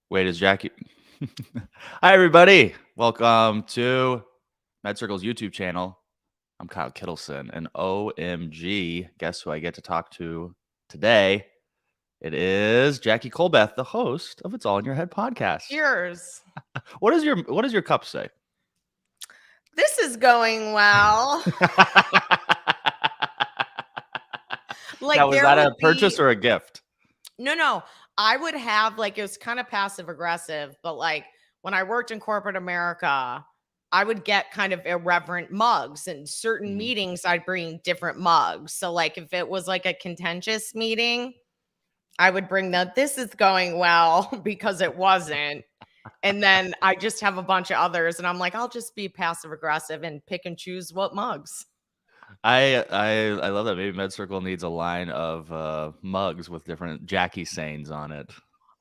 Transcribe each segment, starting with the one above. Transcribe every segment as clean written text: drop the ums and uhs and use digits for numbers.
Wait, is Jackie? Hi, everybody. Welcome to MedCircle's YouTube channel. I'm Kyle Kittleson, and OMG, guess who I get to talk to today? It is Jackie Colbeth, the host of It's All in Your Head podcast. Cheers. What does your cup say? This is going well. Now, was that a purchase or a gift? No. I would have it was kind of passive aggressive, but when I worked in corporate America, I would get kind of irreverent mugs, and certain meetings I'd bring different mugs. So if it was a contentious meeting, I would bring this is going well because it wasn't. And then I just have a bunch of others, and I'm like, I'll just be passive aggressive and pick and choose what mugs. I love that. Maybe MedCircle needs a line of mugs with different Jackie sayings on it.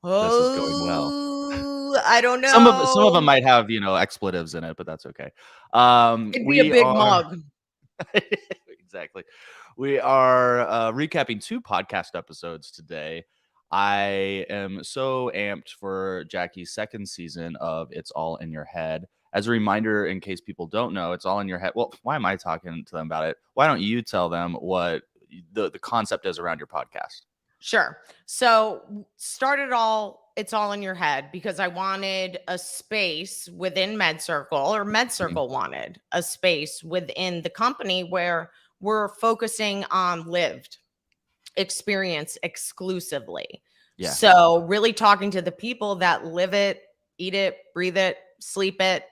This is going well. I don't know. Some of them might have expletives in it, but that's okay. It'd be a big mug. Exactly. We are recapping 2 podcast episodes today. I am so amped for Jackie's second season of It's All in Your Head. As a reminder, in case people don't know, It's All in Your Head. Well, why am I talking to them about it? Why don't you tell them what the concept is around your podcast? Sure. It's all in your head because I wanted a space within MedCircle, or MedCircle wanted a space within the company where we're focusing on lived experience exclusively. Yeah. So really talking to the people that live it, eat it, breathe it, sleep it.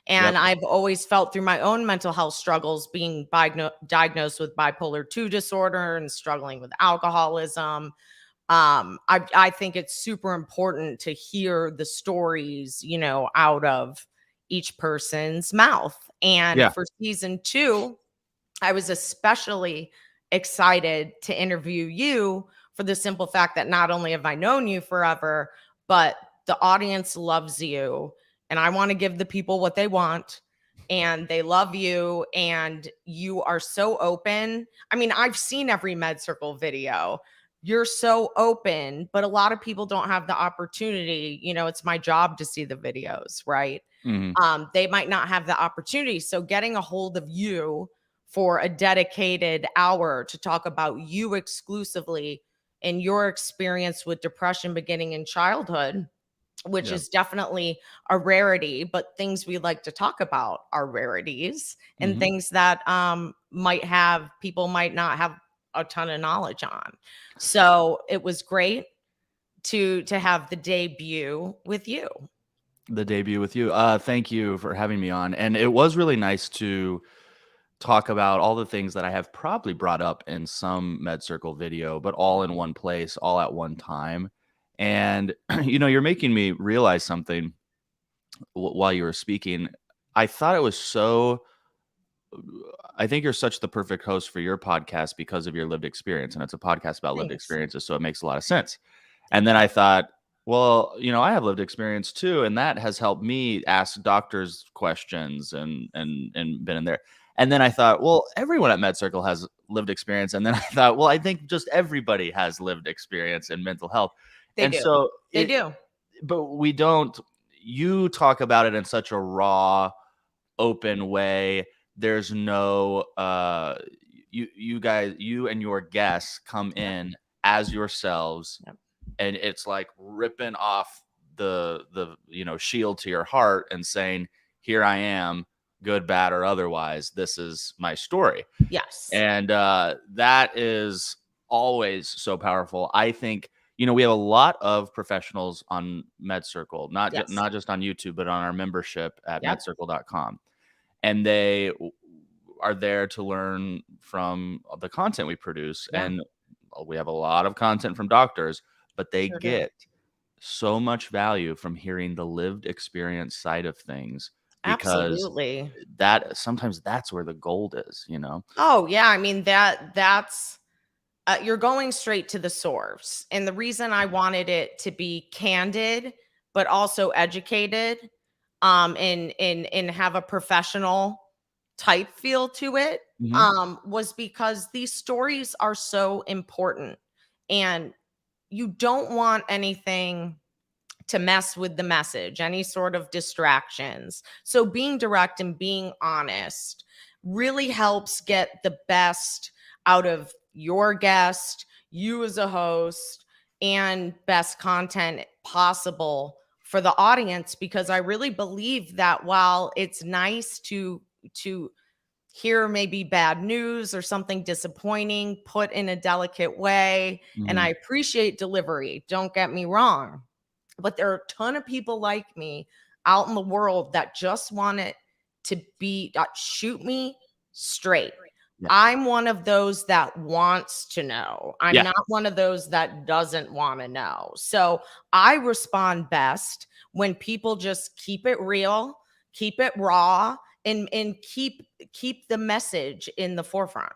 And I've always felt through my own mental health struggles, being diagnosed with bipolar 2 disorder and struggling with alcoholism. I think it's super important to hear the stories, out of each person's mouth. And for season 2, I was especially excited to interview you for the simple fact that not only have I known you forever, but the audience loves you. And I want to give the people what they want, and they love you, and you are so open. I mean, I've seen every MedCircle video. You're so open, but a lot of people don't have the opportunity. It's my job to see the videos, right? They might not have the opportunity. So getting a hold of you for a dedicated hour to talk about you exclusively and your experience with depression beginning in childhood, which is definitely a rarity, but things we like to talk about are rarities and things that people might not have a ton of knowledge on. So it was great to have the debut with you. Thank you for having me on. And it was really nice to talk about all the things that I have probably brought up in some MedCircle video, but all in one place, all at one time. And, you're making me realize something while you were speaking. I thought it was I think you're such the perfect host for your podcast because of your lived experience. And it's a podcast about lived experiences, so it makes a lot of sense. And then I thought, well, I have lived experience too, and that has helped me ask doctors questions and been in there. And then I thought, well, everyone at MedCircle has lived experience. And then I thought, well, I think just everybody has lived experience in mental health. They do. But we don't. You talk about it in such a raw, open way. There's no you and your guests come in as yourselves, and it's like ripping off the shield to your heart and saying, here I am, good, bad, or otherwise, this is my story. Yes. And that is always so powerful. I think we have a lot of professionals on MedCircle, not just on YouTube, but on our membership at medcircle.com. And they are there to learn from the content we produce. And we have a lot of content from doctors, but they get so much value from hearing the lived experience side of things. Because absolutely, sometimes that's where the gold is, Oh yeah. I mean, that's you're going straight to the source. And the reason I wanted it to be candid, but also educated, and have a professional type feel to it, was because these stories are so important, and you don't want anything to mess with the message, any sort of distractions. So being direct and being honest really helps get the best out of your guest, you as a host, and best content possible for the audience, because I really believe that while it's nice to hear maybe bad news or something disappointing put in a delicate way, and I appreciate delivery, don't get me wrong, but there are a ton of people like me out in the world that just want it to be shoot me straight. Yeah. I'm one of those that wants to know. I'm not one of those that doesn't want to know. So I respond best when people just keep it real, keep it raw, and keep the message in the forefront.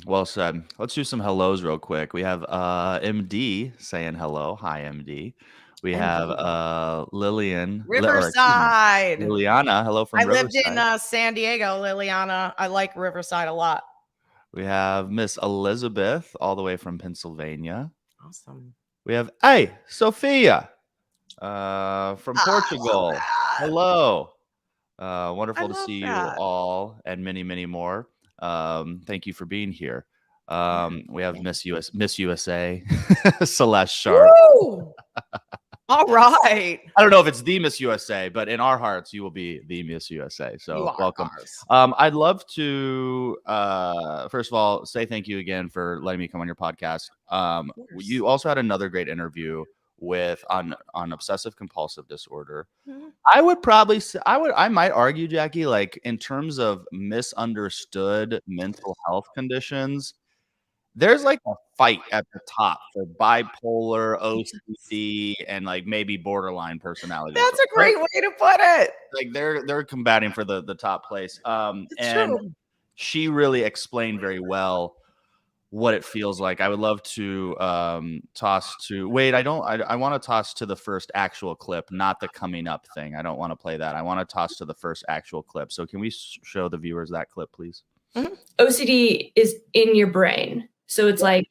Well said. Let's do some hellos real quick. We have MD saying hello. Hi, MD. We have Lillian. Riverside. Liliana. Hello from Riverside. I lived in San Diego, Liliana. I like Riverside a lot. We have Miss Elizabeth all the way from Pennsylvania. Awesome. We have, hey, Sophia from Portugal. Hello. Wonderful to see you all and many, many more. Thank you for being here. We have Miss USA, Celeste Sharp. All right. I don't know if it's the Miss USA, but in our hearts, you will be the Miss USA. So welcome. I'd love to, first of all, say thank you again for letting me come on your podcast. You also had another great interview with on obsessive compulsive disorder. I would probably say, I might argue, Jackie, like in terms of misunderstood mental health conditions, there's like a fight at the top for bipolar, OCD, and like maybe borderline personality. That's a great way to put it. Like they're combating for the top place. And true. She really explained very well what it feels like. I would love to toss to wait. I want to toss to the first actual clip, not the coming up thing. I don't want to play that. I want to toss to the first actual clip. So can we show the viewers that clip, please? OCD is in your brain. So it's like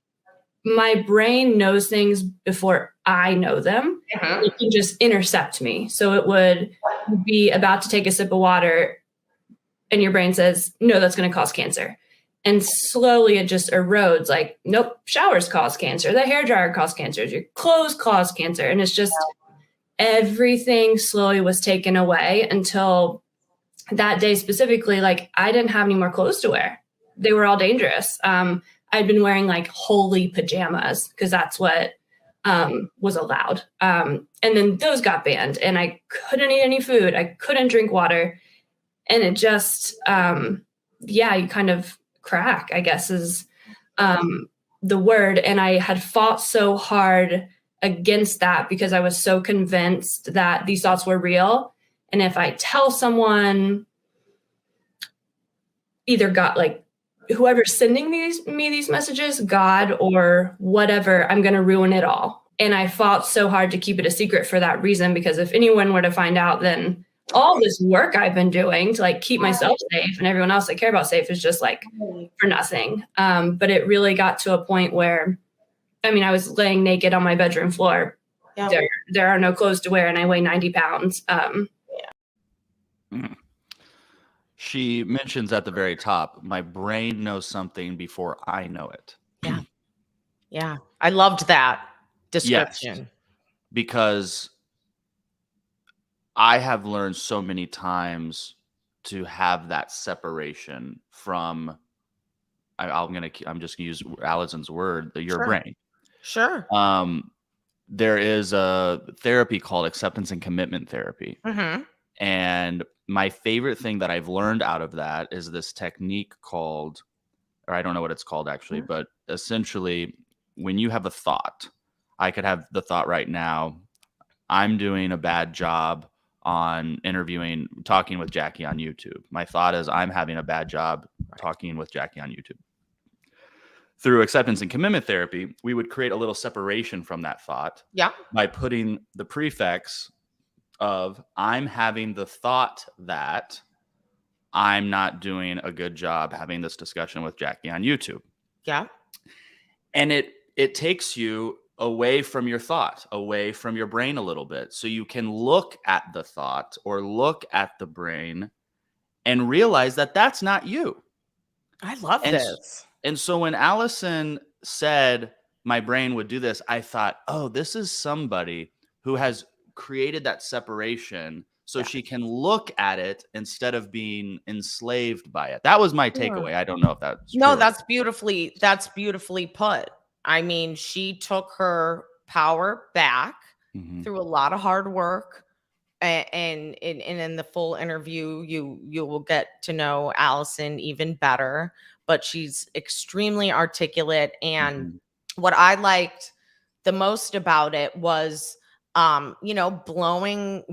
my brain knows things before I know them. It can just intercept me. So it would be about to take a sip of water and your brain says, no, that's going to cause cancer. And slowly it just erodes like, nope, showers cause cancer. The hairdryer cause cancer. Your clothes cause cancer. And it's just everything slowly was taken away until that day specifically, like I didn't have any more clothes to wear. They were all dangerous. I'd been wearing like holy pajamas because that's what was allowed. And then those got banned and I couldn't eat any food. I couldn't drink water. And it just, you kind of crack, I guess is the word. And I had fought so hard against that because I was so convinced that these thoughts were real. And if I tell someone, either God, like whoever's sending me these messages, God or whatever, I'm going to ruin it all. And I fought so hard to keep it a secret for that reason, because if anyone were to find out, then all this work I've been doing to like keep myself safe and everyone else I care about safe is just like for nothing. But it really got to a point where, I mean, I was laying naked on my bedroom floor. Yeah. There are no clothes to wear and I weigh 90 pounds. She mentions at the very top, my brain knows something before I know it. Yeah. Yeah. I loved that description. Yes, because I have learned so many times to have that separation from, I'm just gonna use Allison's word, your brain. Sure. There is a therapy called acceptance and commitment therapy. And my favorite thing that I've learned out of that is this technique called, or I don't know what it's called actually, but essentially when you have a thought, I could have the thought right now, I'm doing a bad job on talking with Jackie on YouTube. My thought is I'm having a bad job talking with Jackie on YouTube. Through acceptance and commitment therapy, we would create a little separation from that thought by putting the prefix of I'm having the thought that I'm not doing a good job having this discussion with Jackie on YouTube. Yeah. And it takes you away from your thought, away from your brain a little bit. So you can look at the thought or look at the brain and realize that that's not you. I love this. And so when Allison said my brain would do this, I thought, oh, this is somebody who has created that separation so she can look at it instead of being enslaved by it. That was my takeaway. I don't know if that's true. No, that's beautifully put. I mean, she took her power back through a lot of hard work. And in the full interview, you will get to know Allison even better, but she's extremely articulate. And what I liked the most about it was, blowing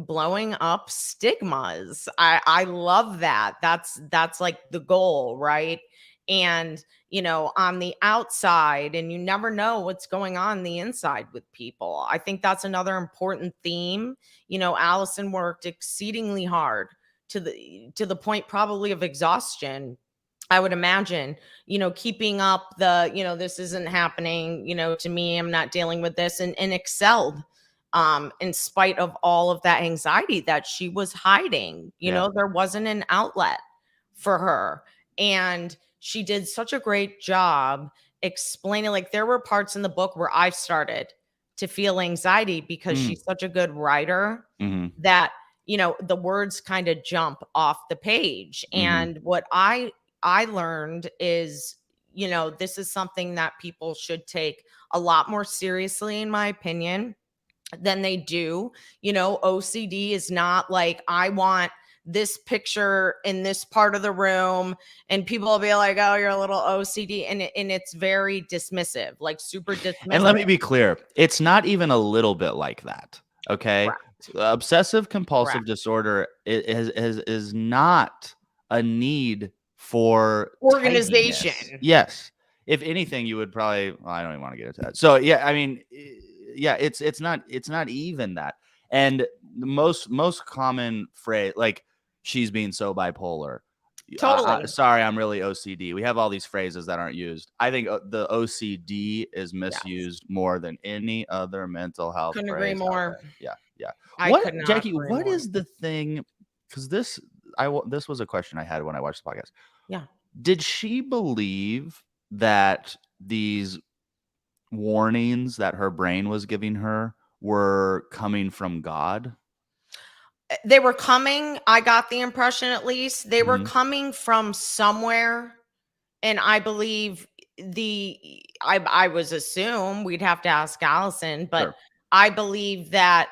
up stigmas. I love that. That's like the goal, right? And, on the outside, and you never know what's going on the inside with people. I think that's another important theme. Allison worked exceedingly hard to the point probably of exhaustion. I would imagine, keeping up the, this isn't happening, to me, I'm not dealing with this, and excelled in spite of all of that anxiety that she was hiding. There wasn't an outlet for her. And she did such a great job explaining, like, there were parts in the book where I started to feel anxiety because she's such a good writer that, the words kind of jump off the page. And what I learned is, this is something that people should take a lot more seriously, in my opinion, than they do. OCD is not like, I want this picture in this part of the room, and people will be like, oh, you're a little OCD. And it's very dismissive, like super dismissive. And let me be clear. It's not even a little bit like that. Okay. Correct. Obsessive compulsive disorder is not a need for organization. Tidiness. Yes. If anything, you would probably, well, I don't even want to get into that. So yeah, I mean, yeah, it's not even that. And the most common phrase, like, she's being so bipolar. Totally. Sorry, I'm really OCD. We have all these phrases that aren't used. I think the OCD is misused more than any other mental health. Couldn't agree more. Yeah. Jackie, what is the thing? Because this was a question I had when I watched the podcast. Yeah. Did she believe that these warnings that her brain was giving her were coming from God? They were coming. I got the impression, at least, they were coming from somewhere. And I believe I was assumed, we'd have to ask Allison, but sure. I believe that,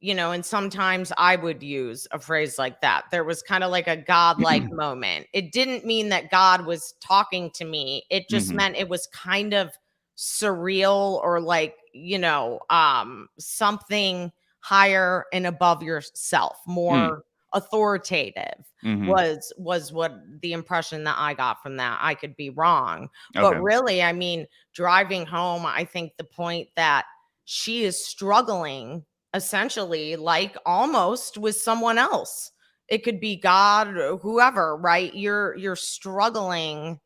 and sometimes I would use a phrase like that. There was kind of like a godlike moment. It didn't mean that God was talking to me. It just meant it was kind of surreal, or like, something higher and above yourself, more authoritative was what the impression that I got from that. I could be wrong, but really, I mean, driving home, I think the point that she is struggling essentially, like, almost with someone else. It could be God or whoever, right? You're struggling.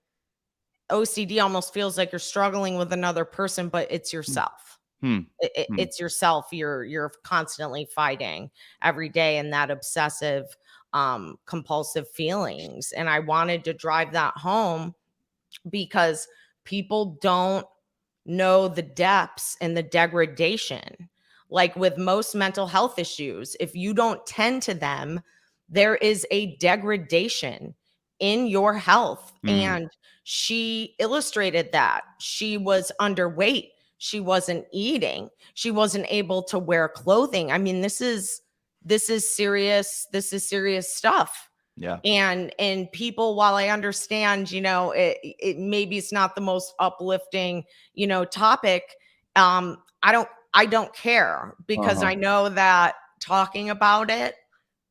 OCD almost feels like you're struggling with another person, but it's yourself. It's yourself. You're constantly fighting every day, and that obsessive compulsive feelings. And I wanted to drive that home because people don't know the depths and the degradation. Like with most mental health issues, if you don't tend to them, there is a degradation in your health. And she illustrated that. She was underweight. She wasn't eating. She wasn't able to wear clothing. I mean, this is serious. This is serious stuff. Yeah. And people, while I understand, it maybe it's not the most uplifting, topic. I don't care, because I know that talking about it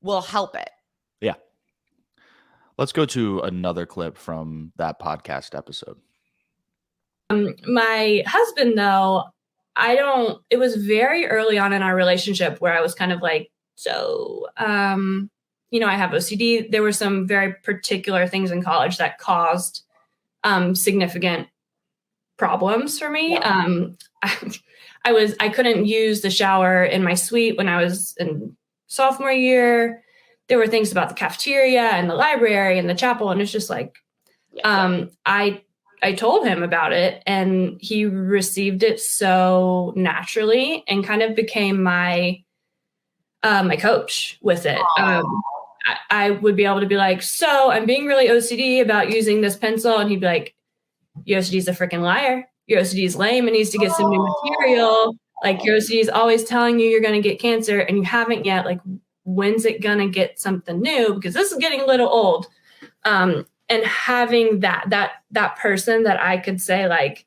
will help it. Yeah. Let's go to another clip from that podcast episode. My husband, though, it was very early on in our relationship where I was kind of like, so, I have OCD. There were some very particular things in college that caused significant problems for me. Yeah. I I couldn't use the shower in my suite when I was in sophomore year. There were things about the cafeteria and the library and the chapel. And it's just like, I told him about it, and he received it so naturally and kind of became my coach with it. I would be able to be like, so I'm being really OCD about using this pencil. And he'd be like, your OCD is a freaking liar. Your OCD is lame. It needs to get some new material. Like, your OCD is always telling you you're going to get cancer and you haven't yet. Like, when's it going to get something new? Because this is getting a little old. And having that person that I could say, like,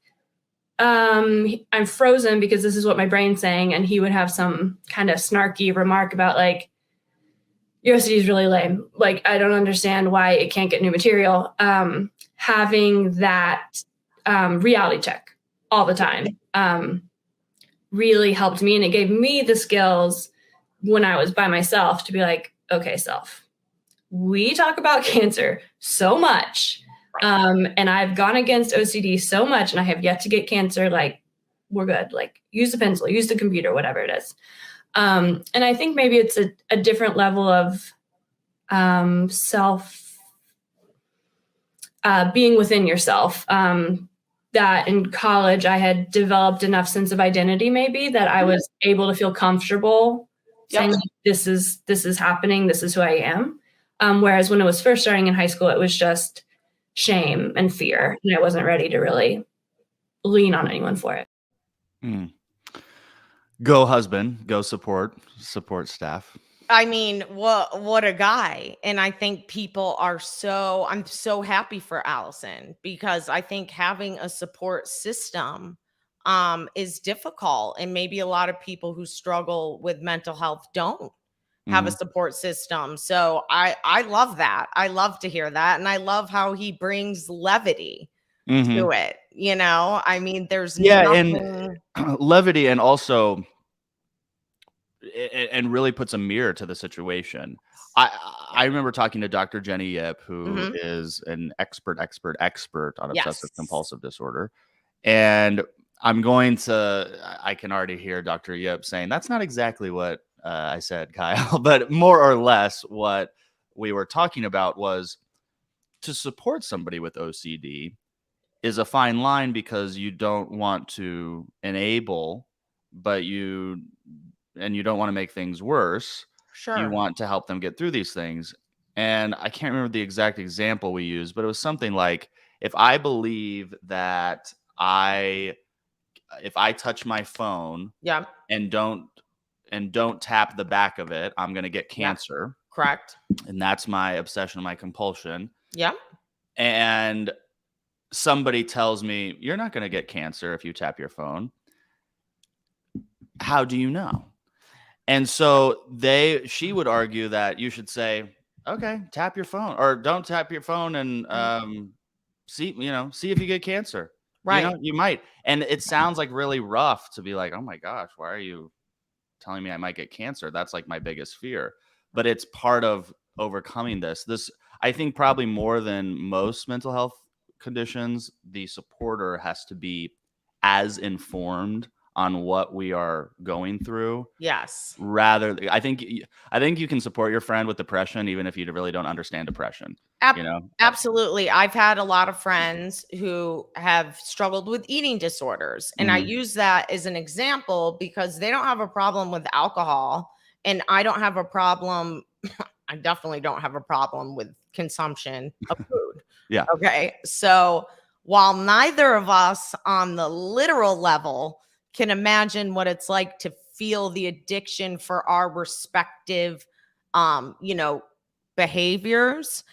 I'm frozen because this is what my brain's saying. And he would have some kind of snarky remark about, like, your OCD is really lame. Like, I don't understand why it can't get new material. Having that reality check all the time really helped me. And it gave me the skills when I was by myself to be like, okay, self, we talk about cancer so much. And I've gone against OCD so much and I have yet to get cancer. Like, we're good. Like, use the pencil, use the computer, whatever it is. And I think maybe it's a different level of self, being within yourself. That in college I had developed enough sense of identity, maybe, that I was able to feel comfortable saying, this is happening. This is who I am. Whereas when I was first starting in high school, it was just shame and fear. And I wasn't ready to really lean on anyone for it. Go husband, go support staff. I mean, what a guy. And I think people I'm so happy for Allison, because I think having a support system is difficult. And maybe a lot of people who struggle with mental health don't have a support system. So I love that. I love to hear that. And I love how he brings levity to it. You know, I mean, there's nothing... and levity, and also and really puts a mirror to the situation. I remember talking to Dr. Jenny Yip, who is an expert on obsessive compulsive disorder. And I can already hear Dr. Yip saying, that's not exactly what I said, Kyle, but more or less what we were talking about was to support somebody with OCD is a fine line, because you don't want to enable, but you don't want to make things worse. Sure. You want to help them get through these things. And I can't remember the exact example we used, but it was something like, if I believe that if I touch my phone and don't tap the back of it, I'm going to get cancer. Correct. And that's my obsession, my compulsion. Yeah. And somebody tells me, you're not going to get cancer if you tap your phone. How do you know? And so she would argue that you should say, okay, tap your phone, or don't tap your phone, and see if you get cancer. Right. You might. And it sounds like really rough to be like, oh my gosh, why are you telling me I might get cancer? That's like my biggest fear. But it's part of overcoming this. I think probably more than most mental health conditions, the supporter has to be as informed on what we are going through. Yes. I think you can support your friend with depression even if you really don't understand depression. Absolutely. I've had a lot of friends who have struggled with eating disorders, and I use that as an example because they don't have a problem with alcohol, and I don't have a problem. I definitely don't have a problem with consumption of food. Yeah. Okay. So while neither of us on the literal level can imagine what it's like to feel the addiction for our respective, behaviors,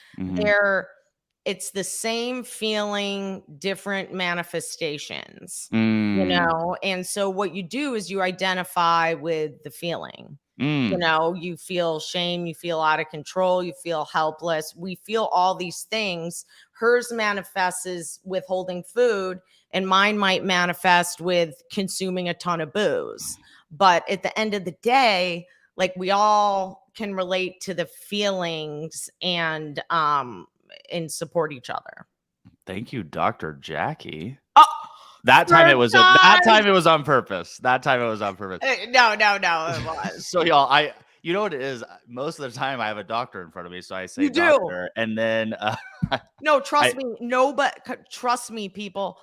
it's the same feeling, different manifestations, and so what you do is you identify with the feeling. You feel shame, you feel out of control, you feel helpless. We feel all these things. Hers manifests as withholding food, and mine might manifest with consuming a ton of booze. But at the end of the day, like, we all can relate to the feelings and support each other. Thank you, Dr. Jackie. Oh, That time it was on purpose. That time it was on purpose. No, it was. So y'all, you know what it is? Most of the time I have a doctor in front of me, so I say you doctor, and then no, trust me. No, but trust me, people.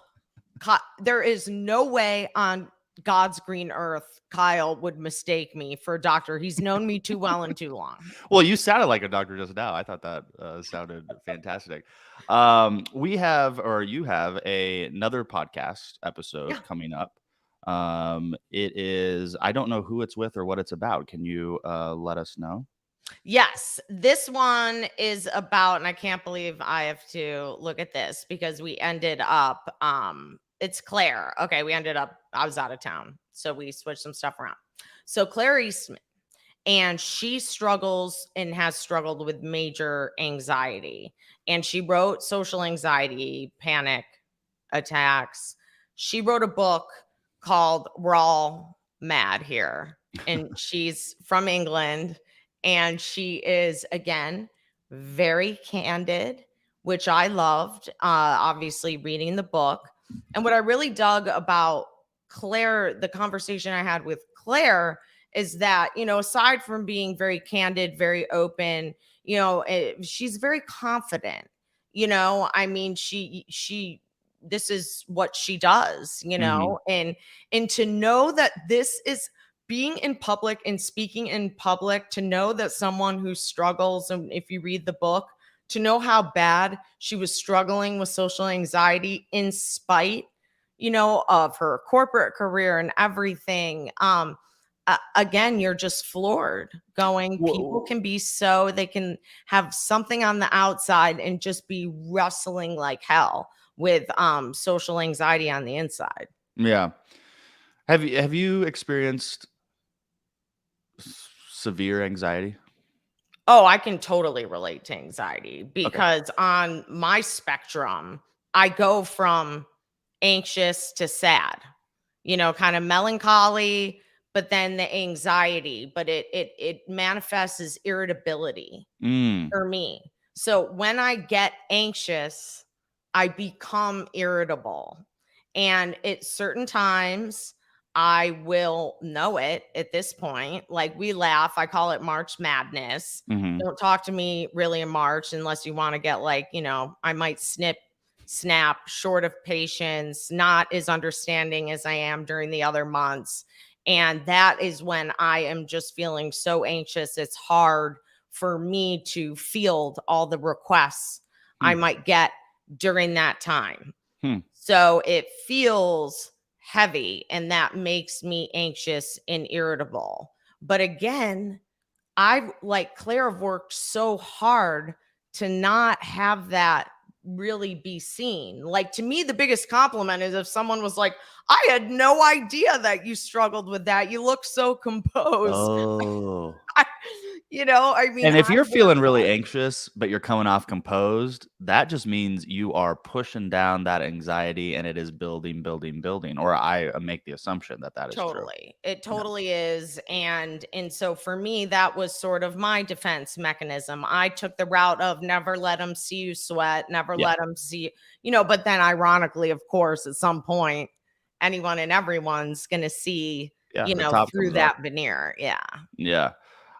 There is no way on God's green earth Kyle would mistake me for a doctor. He's known me too well and too long. Well, you sounded like a doctor just now. I thought that sounded fantastic. You have another podcast episode coming up. It is, I don't know who it's with or what it's about. Can you let us know? Yes, this one is about, and I can't believe I have to look at this because we ended up, it's Claire. Okay, I was out of town, so we switched some stuff around. So Claire Eastman, and she struggles and has struggled with major anxiety, and she wrote Social Anxiety, Panic Attacks. She wrote a book called We're All Mad Here, and she's from England, and she is, again, very candid, which I loved, obviously reading the book. And what I really dug about Claire, the conversation I had with Claire, is that, aside from being very candid, very open, she's very confident. I mean, she this is what she does, and to know that this is being in public and speaking in public, to know that someone who struggles, and if you read the book, to know how bad she was struggling with social anxiety in spite, of her corporate career and everything. Again, you're just floored going, people can be they can have something on the outside and just be wrestling like hell with social anxiety on the inside. Yeah. Have you experienced severe anxiety? Oh, I can totally relate to anxiety because on my spectrum, I go from anxious to sad, kind of melancholy, but then the anxiety, but it manifests as irritability for me. So when I get anxious, I become irritable. And at certain times, I will know it at this point. Like, we laugh. I call it March Madness. Mm-hmm. Don't talk to me really in March unless you want to get I might snap, short of patience, not as understanding as I am during the other months. And that is when I am just feeling so anxious. It's hard for me to field all the requests I might get during that time. So it feels heavy, and that makes me anxious and irritable. But again, I've, like Claire, have worked so hard to not have that really be seen. Like, to me, the biggest compliment is if someone was like, I had no idea that you struggled with that. You look so composed. Oh. I mean, and if you're feeling really anxious, but you're coming off composed, that just means you are pushing down that anxiety, and it is building. Or I make the assumption that is true. It totally is. And so for me, that was sort of my defense mechanism. I took the route of never let them see you sweat, never let them see, but then ironically, of course, at some point, anyone and everyone's going to see, through that veneer. Yeah. Yeah.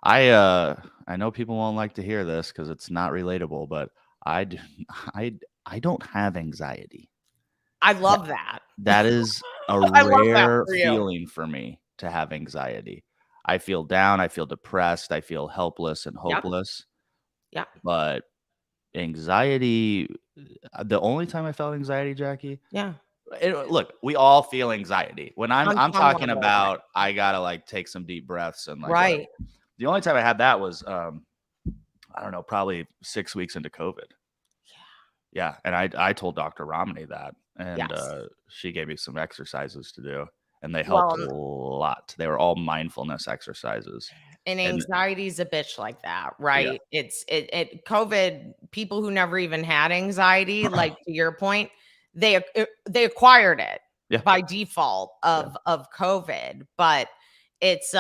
I know people won't like to hear this because it's not relatable, but I don't have anxiety. I love that. That is a rare feeling for me, to have anxiety. I feel down. I feel depressed. I feel helpless and hopeless. Yeah. But anxiety, the only time I felt anxiety, Jackie. Yeah. Look, we all feel anxiety. When I'm talking about, I gotta take some deep breaths and right. The only time I had that was, I don't know, probably 6 weeks into COVID. Yeah. And I told Dr. Romney that, and she gave me some exercises to do, and they helped a lot. They were all mindfulness exercises. And anxiety's a bitch like that, right? Yeah. It's COVID, people who never even had anxiety, like to your point, they acquired it by default of COVID. But it's,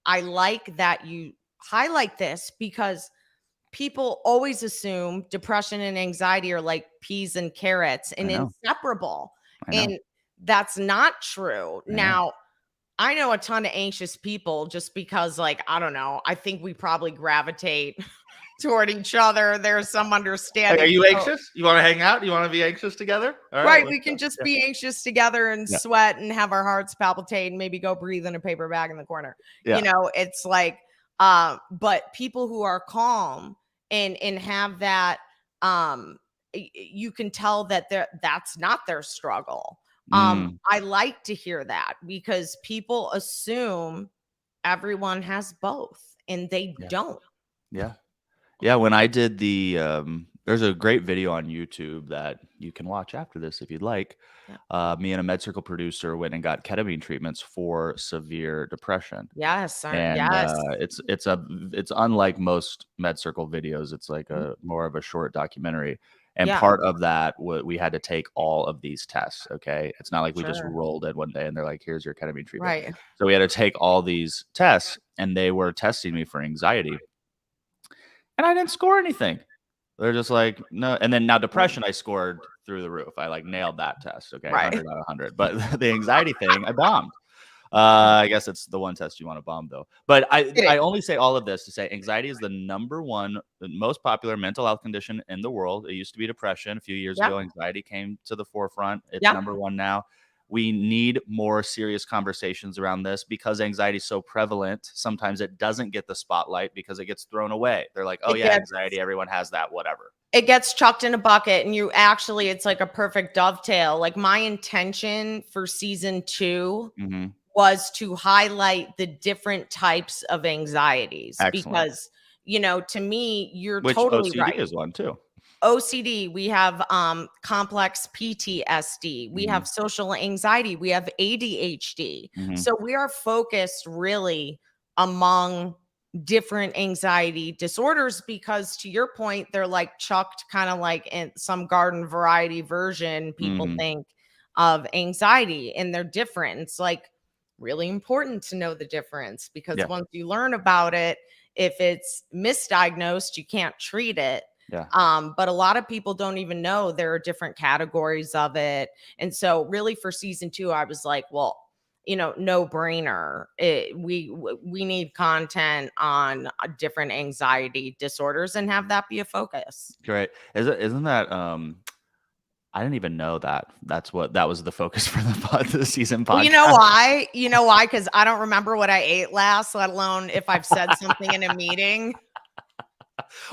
I like that you highlight this, because people always assume depression and anxiety are like peas and carrots and inseparable. And that's not true. Yeah. Now, I know a ton of anxious people just because, like, I don't know, I think we probably gravitate toward each other. There's some understanding. Are you anxious? You want to hang out? You want to be anxious together? All right, we can just be anxious together and sweat and have our hearts palpitate and maybe go breathe in a paper bag in the corner. You know, it's like, but people who are calm and have that, you can tell that that's not their struggle. I like to hear that because people assume everyone has both and they don't. Yeah. When I did there's a great video on YouTube that you can watch after this if you'd like. Me and a MedCircle producer went and got ketamine treatments for severe depression. Yes. And it's unlike most MedCircle videos. It's like a more of a short documentary. And part of that, we had to take all of these tests. Okay. It's not like we just rolled in one day and they're like, here's your ketamine treatment. Right. So we had to take all these tests and they were testing me for anxiety. And I didn't score anything. They're just like, no. And then now depression, I scored through the roof. I like nailed that test. Okay. 100 out of 100. But the anxiety thing, I bombed. I guess it's the one test you want to bomb though. But I only say all of this to say anxiety is the #1, the most popular mental health condition in the world. It used to be depression. A few years ago, anxiety came to the forefront. It's #1 now. We need more serious conversations around this because anxiety is so prevalent. Sometimes it doesn't get the spotlight because it gets thrown away. They're like, oh anxiety, everyone has that, whatever. It gets chucked in a bucket and it's like a perfect dovetail. Like my intention for season 2 was to highlight the different types of anxieties. Excellent. Because, to me, you're totally OCD right. is one too. OCD, we have complex PTSD, we have social anxiety, we have ADHD. So we are focused really among different anxiety disorders because, to your point, they're like chucked kind of like in some garden variety version. People think of anxiety and they're different. It's like really important to know the difference because once you learn about it, if it's misdiagnosed, you can't treat it. But a lot of people don't even know there are different categories of it. And so really for season 2, I was like, well, no brainer. We need content on different anxiety disorders and have that be a focus. Great. Isn't that, I didn't even know that that was the focus for the season podcast. Well, you know why? Because I don't remember what I ate last, let alone if I've said something in a meeting.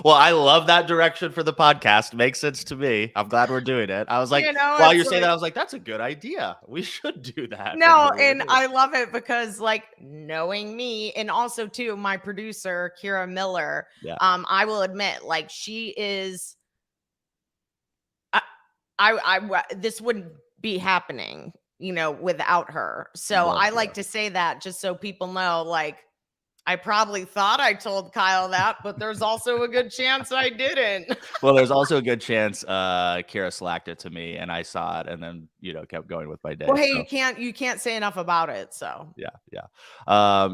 Well, I love that direction for the podcast. Makes sense to me. I'm glad we're doing it. I was like, while you're saying that, I was like, that's a good idea. We should do that. No, and I love it because, like, knowing me, and also too, my producer, Kira Miller, I will admit, like, she is, this wouldn't be happening, without her. So I like to say that just so people know, like, I probably thought I told Kyle that, but there's also a good chance I didn't. Well, there's also a good chance Kira slacked it to me and I saw it and then, kept going with my day. Well, hey, you can't say enough about it. So yeah.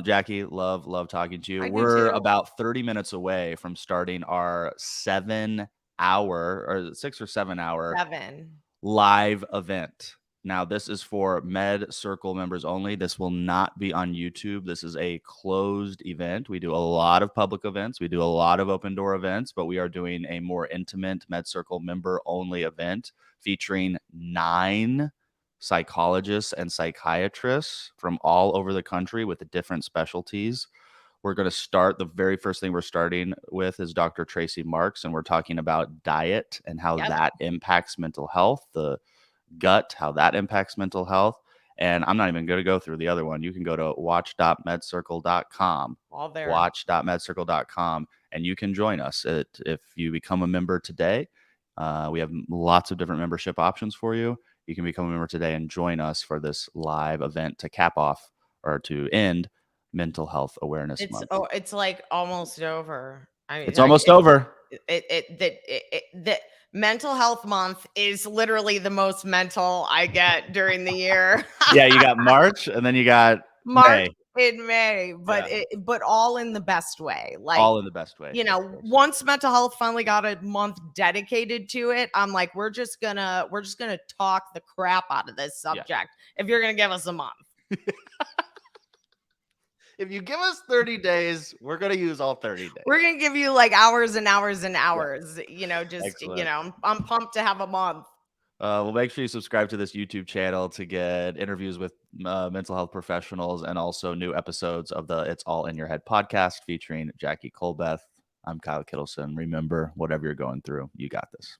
Jackie, love talking to you. We're about 30 minutes away from starting our 7 hour or 6 or 7 hour live event. Now, this is for MedCircle members only. This will not be on YouTube. This is a closed event. We do a lot of public events. We do a lot of open door events, but we are doing a more intimate MedCircle member only event featuring 9 psychologists and psychiatrists from all over the country with different specialties. We're going to start, the very first thing we're starting with is Dr. Tracy Marks, and we're talking about diet and how that impacts mental health, the gut, how that impacts mental health. And I'm not even going to go through the other one. You can go to watch.medcircle.com, watch.medcircle.com, and you can join us. If you become a member today, we have lots of different membership options for you. You can become a member today and join us for this live event to cap off or to end Mental Health Awareness Month. Oh, it's like almost over. It's almost over. The Mental Health Month is literally the most mental I get during the year. Yeah, you got March and then you got May. in May, but but all in the best way. Like all in the best way. You know, once mental health finally got a month dedicated to it, I'm like, we're just gonna talk the crap out of this subject. If you're gonna give us a month. If you give us 30 days, we're going to use all 30 days. We're going to give you like hours and hours and hours, you know, just, excellent. You know, I'm pumped to have a month. Well, make sure you subscribe to this YouTube channel to get interviews with mental health professionals and also new episodes of the It's All in Your Head podcast featuring Jackie Colbeth. I'm Kyle Kittleson. Remember, whatever you're going through, you got this.